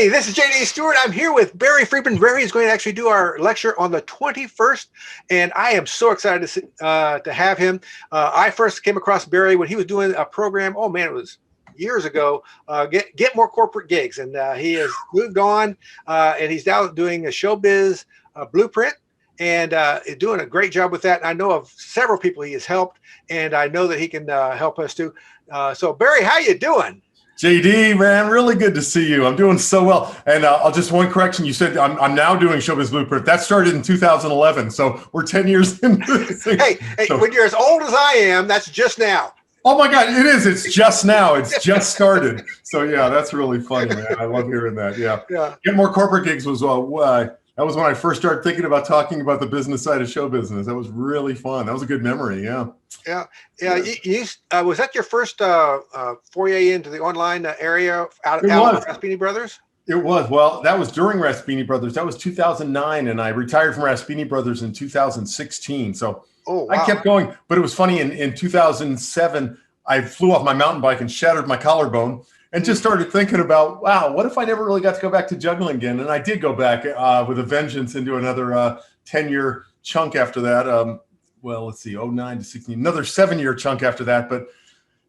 Hey, this is JD Stewart. I'm here with Barry Friedman. Barry is going to actually do our lecture on the 21st, and I am so excited to have him. I first came across Barry when he was doing a program. Oh man, it was years ago. Get more corporate gigs, and he has moved on, and he's now doing a showbiz blueprint, and is doing a great job with that. And I know of several people he has helped, and I know that he can help us too. So Barry, how you doing? JD, man, really good to see you. I'm doing so well. And I'll just one correction. You said I'm now doing Showbiz Blueprint. That started in 2011. So we're 10 years into this thing. Hey, so, when you're as old as I am, that's just now. Oh my God, it is. It's just now. It's just started. So yeah, that's really funny, man. I love hearing that. Yeah. Get more corporate gigs was that was when I first started thinking about talking about the business side of show business. That was really fun. That was a good memory. Yeah. Was that your first foray into the online area out of Raspini Brothers? It was. Well, that was during Raspini Brothers. That was 2009, and I retired from Raspini Brothers in 2016. So I kept going. But it was funny. In 2007, I flew off my mountain bike and shattered my collarbone. And just started thinking about, wow, what if I never really got to go back to juggling again? And I did go back with a vengeance into another 10-year chunk after that. Well, let's see, 09 to 16, another 7-year chunk after that. But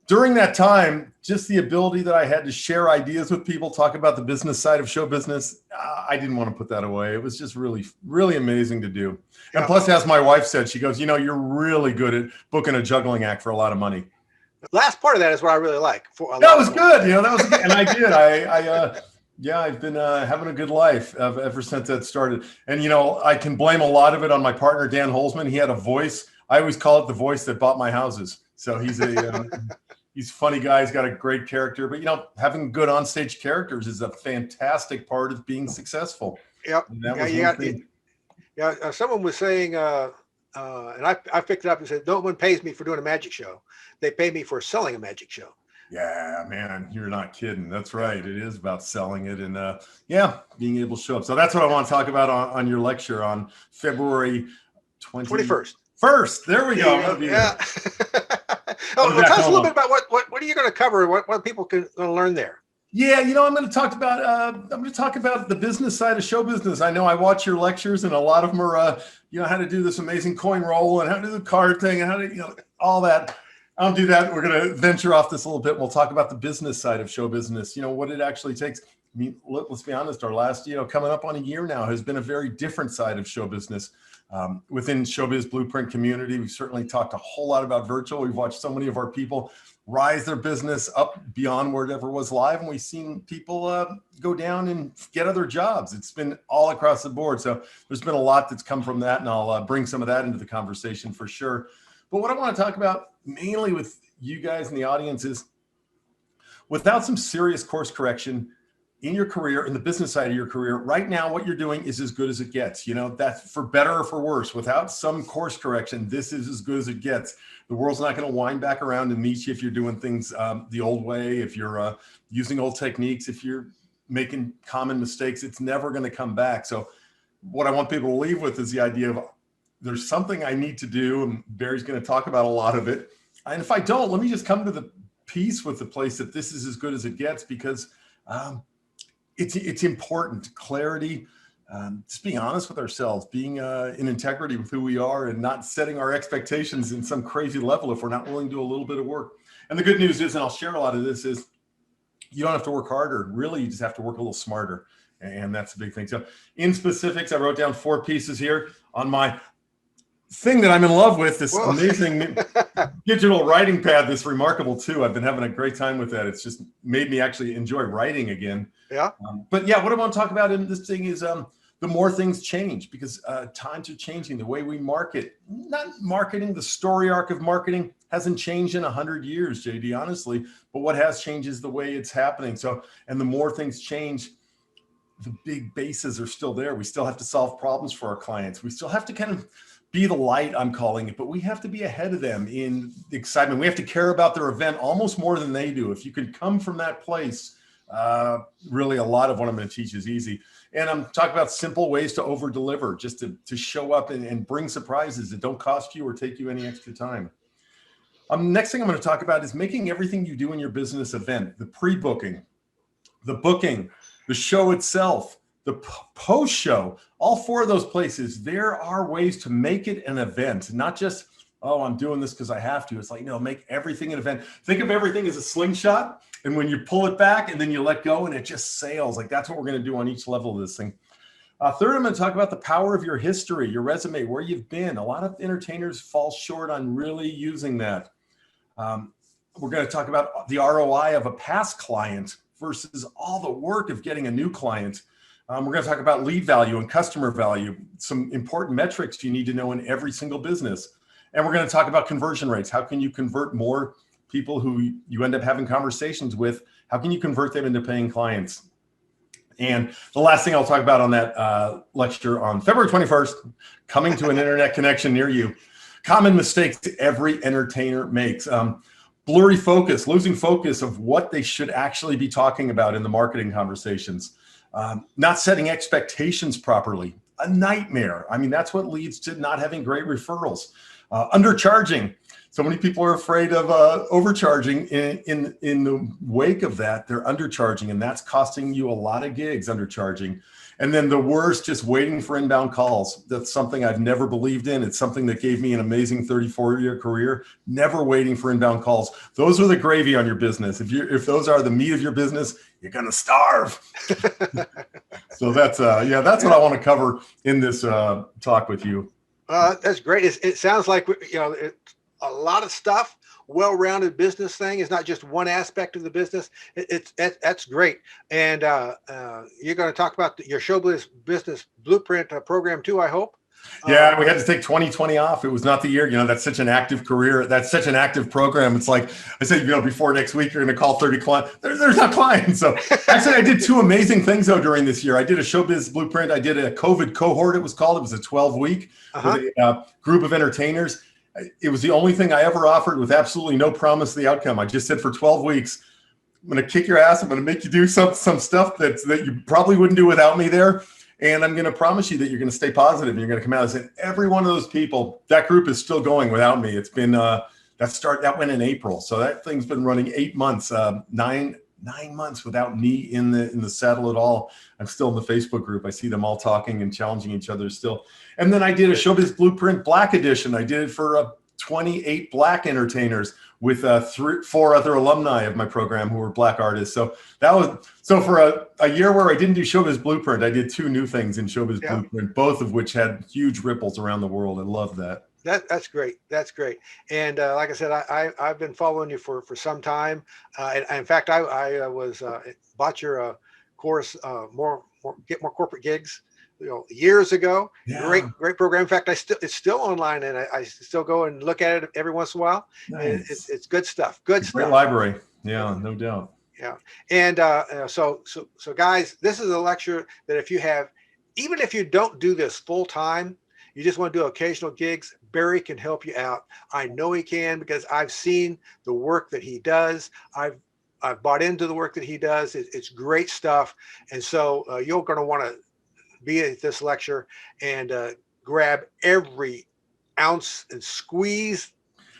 during that time, just the ability that I had to share ideas with people, talk about the business side of show business, I didn't want to put that away. It was just really, really amazing to do. And plus, as my wife said, she goes, you're really good at booking a juggling act for a lot of money. The last part of that is what I really like. That was good. That was good. And I did. I've been having a good life ever since that started. And, I can blame a lot of it on my partner, Dan Holzman. He had a voice. I always call it the voice that bought my houses. So he's he's a funny guy. He's got a great character. But, having good onstage characters is a fantastic part of being successful. Yep. Someone was saying, and I picked it up and said, no one pays me for doing a magic show. They pay me for selling a magic show. Yeah, man, you're not kidding. That's right. It is about selling it and, being able to show up. So that's what I want to talk about on your lecture on February 21st. There we go. Yeah. Tell us a little bit about what are you going to cover? What people can learn there? Yeah, I'm going to talk about the business side of show business. I know I watch your lectures, and a lot of them are, how to do this amazing coin roll and how to do the card thing and how to, all that. I don't do that. We're going to venture off this a little bit. We'll talk about the business side of show business. What it actually takes. I mean, let's be honest. Our last, coming up on a year now, has been a very different side of show business. Within Showbiz Blueprint community, we've certainly talked a whole lot about virtual. We've watched so many of our people rise their business up beyond where it ever was live. And we've seen people go down and get other jobs. It's been all across the board. So there's been a lot that's come from that. And I'll bring some of that into the conversation for sure. But what I want to talk about mainly with you guys in the audience is without some serious course correction in your career, in the business side of your career, right now, what you're doing is as good as it gets. That's for better or for worse. Without some course correction, this is as good as it gets. The world's not going to wind back around and meet you if you're doing things the old way, if you're using old techniques, if you're making common mistakes, it's never going to come back. So what I want people to leave with is the idea of there's something I need to do, and Barry's going to talk about a lot of it. And if I don't, let me just come to the peace with the place that this is as good as it gets, because it's important. Clarity, just being honest with ourselves, being in integrity with who we are, and not setting our expectations in some crazy level if we're not willing to do a little bit of work. And the good news is, and I'll share a lot of this, is you don't have to work harder. Really, you just have to work a little smarter. And that's the big thing. So in specifics, I wrote down 4 pieces here on my thing that I'm in love with, this amazing digital writing pad that's remarkable too. I've been having a great time with that. It's just made me actually enjoy writing again. Yeah. But yeah, what I want to talk about in this thing is the more things change, because times are changing. The way we market, not marketing, the story arc of marketing hasn't changed in 100 years, JD, honestly. But what has changed is the way it's happening. So, and the more things change, the big bases are still there. We still have to solve problems for our clients. We still have to kind of be the light, I'm calling it, but we have to be ahead of them in the excitement. We have to care about their event almost more than they do. If you can come from that place, really a lot of what I'm going to teach is easy. And I'm talking about simple ways to over deliver, just to show up and bring surprises that don't cost you or take you any extra time. Next thing I'm going to talk about is making everything you do in your business event, the pre-booking, the booking, the show itself, the post show, all four of those places, there are ways to make it an event, not just, oh, I'm doing this because I have to. It's like, no, make everything an event. Think of everything as a slingshot. And when you pull it back and then you let go and it just sails, like that's what we're going to do on each level of this thing. Third, I'm going to talk about the power of your history, your resume, where you've been. A lot of entertainers fall short on really using that. We're going to talk about the ROI of a past client versus all the work of getting a new client. We're going to talk about lead value and customer value, some important metrics you need to know in every single business. And we're going to talk about conversion rates. How can you convert more people who you end up having conversations with? How can you convert them into paying clients? And the last thing I'll talk about on that lecture on February 21st, coming to an internet connection near you, common mistakes every entertainer makes. Blurry focus, losing focus of what they should actually be talking about in the marketing conversations. Not setting expectations properly, a nightmare. I mean, that's what leads to not having great referrals. Undercharging. So many people are afraid of overcharging. In the wake of that, they're undercharging, and that's costing you a lot of gigs, undercharging. And then the worst, just waiting for inbound calls. That's something I've never believed in. It's something that gave me an amazing 34-year career, never waiting for inbound calls. Those are the gravy on your business. If those are the meat of your business, you're going to starve. So that's what I want to cover in this talk with you. That's great. It sounds like, it's a lot of stuff. Well-rounded business thing is not just one aspect of the business. That's great. And you're going to talk about your showbiz business blueprint program too, I hope. Yeah, we had to take 2020 off. It was not the year. That's such an active career. That's such an active program. It's like I said, before next week, you're going to call 30 clients. There's not clients. So actually, I did two amazing things though during this year. I did a showbiz blueprint. I did a COVID cohort. It was called. It was a 12-week with a group of entertainers. It was the only thing I ever offered with absolutely no promise of the outcome. I just said for 12 weeks, I'm going to kick your ass. I'm going to make you do some stuff that you probably wouldn't do without me there. And I'm going to promise you that you're going to stay positive and you're going to come out and say, every one of those people, that group is still going without me. It's been, that went in April. So that thing's been running 8 months, 9 months without me in the saddle at all. I'm still in the Facebook group. I see them all talking and challenging each other still. And then I did a Showbiz Blueprint Black Edition. I did it for 28 Black entertainers with 4 other alumni of my program who were Black artists. So for a year where I didn't do Showbiz Blueprint, I did 2 new things in Showbiz Blueprint, both of which had huge ripples around the world. I love that. That's great. That's great. And like I said, I've been following you for some time. And in fact, I was bought your course, Get More Corporate Gigs, years ago. Yeah. Great program. In fact, it's still online, and I still go and look at it every once in a while. Nice. It's good stuff. Good stuff. Great library. Yeah, no doubt. Yeah. And so guys, this is a lecture that even if you don't do this full time, you just want to do occasional gigs, Barry can help you out. I know he can because I've seen the work that he does. I've bought into the work that he does. It's great stuff. And so you're going to want to be at this lecture and grab every ounce and squeeze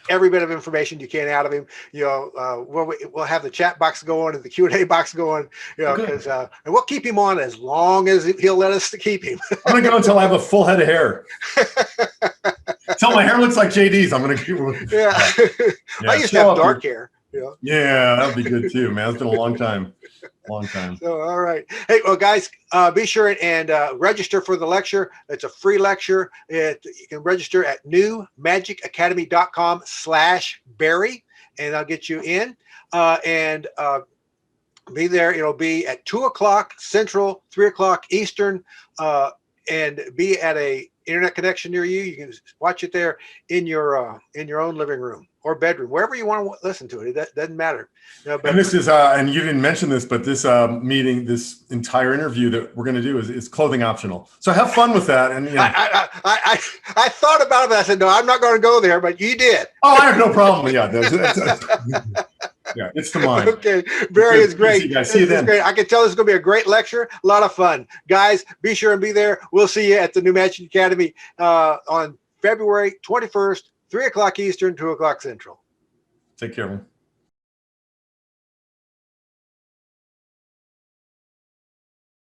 every bit of information you can out of him. We'll have the chat box going and the Q&A box going, because and we'll keep him on as long as he'll let us to keep him. I'm going to go until I have a full head of hair. Until my hair looks like JD's, I'm going to keep. Yeah. I used to have dark hair. Yeah, that'd be good too, man. It's been a long time. So, all right. Hey, well, guys, be sure and register for the lecture. It's a free lecture. You can register at newmagicacademy.com/Barry, and I'll get you in. And be there. It'll be at 2:00 Central, 3:00 Eastern, and be at a internet connection near you. You can watch it there in your own living room or bedroom, wherever you want to listen to it. It doesn't matter. But and this is, and you didn't mention this, but this meeting, this entire interview that we're going to do is clothing optional. So have fun with that. And I thought about it, but I said, no, I'm not going to go there, but you did. Oh, I have no problem. Yeah. Yeah, it's the mind. Okay, Barry is great. See you guys. See you then. Great. I can tell this is going to be a great lecture, a lot of fun. Guys, be sure and be there. We'll see you at the New Magic Academy on February 21st, 3:00 Eastern, 2:00 Central. Take care, man.